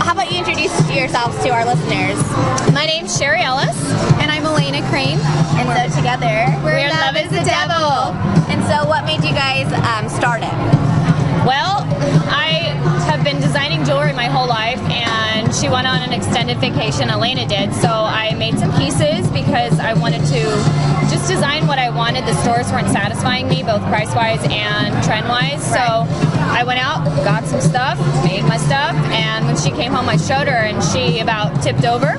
how about you introduce yourselves to our listeners? My name's Sherry Ellis. And I'm Elena Crane. And so together, we're Love is the Devil. And so what made you guys start it? Well, I have been designing jewelry my whole life, and she went on an extended vacation, Elena did, so I made some pieces because I wanted to just design what I wanted. The stores weren't satisfying me, both price-wise and trend-wise, so I went out, got some stuff, made my stuff, and when she came home I showed her and she about tipped over.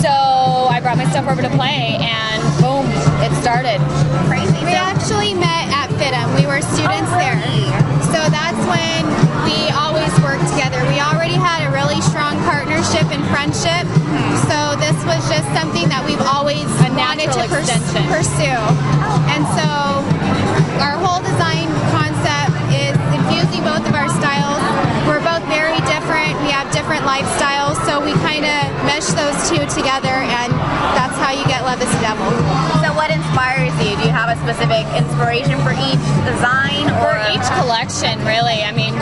So I brought my stuff over to play, and boom, it started. Crazy. We actually met at FITM. We were students there. So that's when we always worked together. We already had a really strong partnership and friendship. So this was just something that we've always wanted to pursue. And so our whole design concept is infusing both of our styles. We're both very different. We have different lifestyles. So we kind of mesh those two together, and that's how you get Love is the Devil. So what inspires you? Do you have a specific inspiration for each design? For each collection, really. I mean,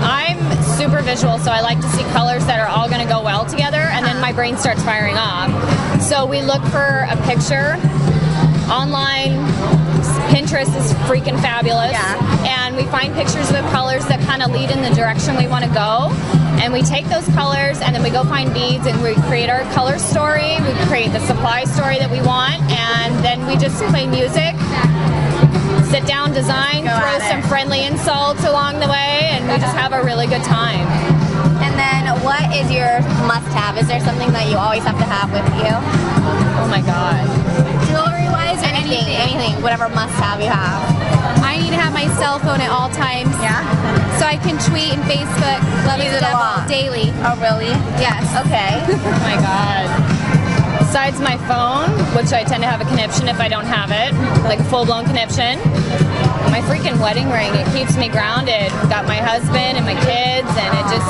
I'm super visual, so I like to see colors that are all going to go well together, and then my brain starts firing off. So we look for a picture online. Pinterest is freaking fabulous, and we find pictures with colors that kind of lead in the direction we want to go, and we take those colors and then we go find beads and we create our color story, we create the supply story that we want, and then we just play music, sit down, design, throw some friendly insults along the way, and we just have a really good time. And then what is your must-have? Is there something that you always have to have with you? Oh my god. Jewelry-wise or anything, whatever must-have you have. I need to have my cell phone at all times. Yeah? So I can tweet and Facebook Love is the Devil daily. Oh, really? Yes. Okay. Oh my god. Besides my phone, which I tend to have a conniption if I don't have it, like a full-blown conniption, my freaking wedding ring, it keeps me grounded. Got my husband and my kids, and it just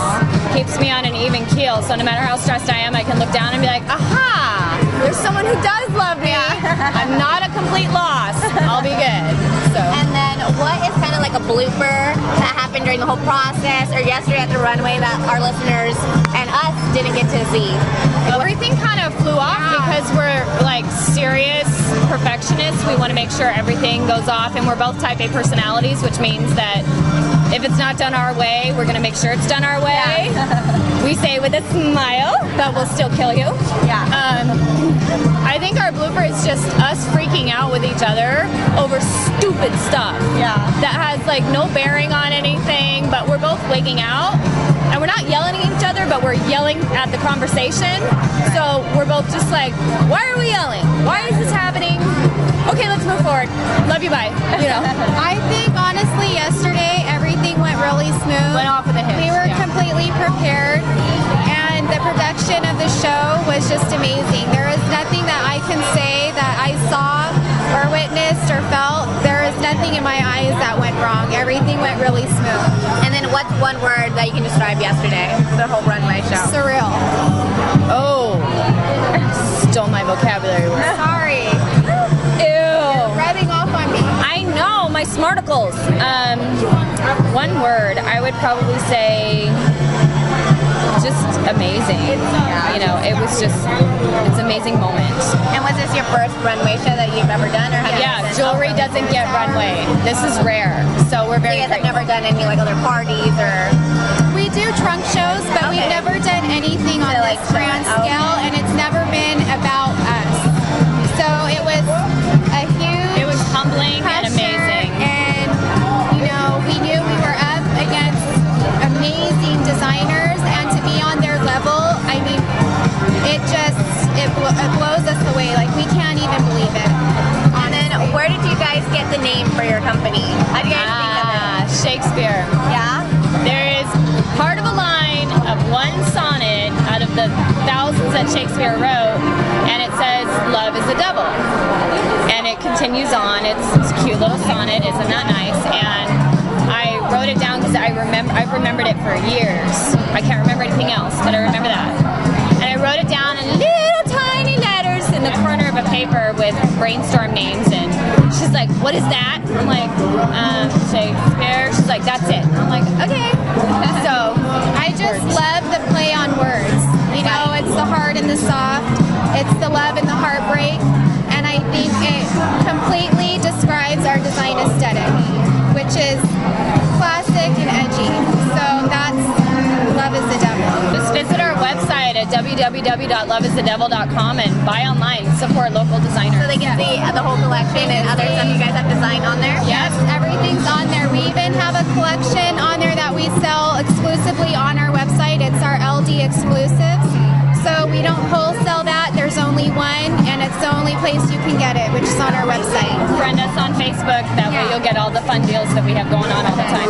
keeps me on an even keel. So no matter how stressed I am, I can look down and be like, aha, there's someone who does love me. I'm not a complete loss. I'll be good. So. And then what is kind of like a blooper that happened during the whole process or yesterday at the runway that our listeners and us didn't get to see? Everything kind of flew off because we're like serious perfectionists. We want to make sure everything goes off, and we're both type A personalities, which means that if it's not done our way, we're going to make sure it's done our way. We say with a smile, but we'll still kill you. Yeah. I think our blooper is just us freaking out with each other over stupid stuff. Yeah. That has like no bearing on anything, but we're both wigging out. And we're not yelling at each other, but we're yelling at the conversation. So we're both just like, why are we yelling? Why is this happening? Okay, let's move forward. Love you, bye. You know. I think honestly yesterday everything went really smooth. Went off with a hit. We were completely prepared, and the production of the show was just amazing. There is nothing that I can say that I saw or witnessed or felt. There is nothing in my eyes that went wrong. Everything went really smooth. And then what's one word that you can describe yesterday, the whole runway show? Surreal. Oh, stole my vocabulary word. Sorry. Ew. Rubbing off on me. I know, my smarticles. One word, I would probably say just amazing. You know, it was just, it's an amazing moment. And was this your first runway show that you've ever done? Or have you Yeah, done jewelry doesn't get runway. This is rare, so we're So very you guys have grateful. never done any like other parties or? We do trunk shows, but we've never done anything on So, this like, grand okay. scale, and it's never been about us. So it was a huge It was humbling and pressure, amazing. and you know, we knew we were up against amazing designers, and to be on their level, I mean, it blows us away. Like, we can't even believe it. And then where did you guys get the name for your company? How do you guys think of it? Shakespeare. Yeah? There is part of a line of one sonnet out of the thousands that Shakespeare wrote, and it says, "Love is the devil." And it continues on. It's a cute little sonnet, isn't that nice? And I wrote it down because I've remembered it for years. I can't remember anything else, but I remember that. And I wrote it down in little tiny letters in the corner of a paper with brainstorm names, and she's like, "What is that?" I'm like, Shakespeare. She's like, "That's it." I'm like, okay. So I just love the play on www.loveisthedevil.com and buy online. Support local designers. So they can see the whole collection and other stuff you guys have designed on there? Yes, everything's on there. We even have a collection on there that we sell exclusively on our website. It's our LD exclusives. So we don't wholesale that. There's only one, and it's the only place you can get it, which is on our website. Friend us on Facebook. That way you'll get all the fun deals that we have going on all the time.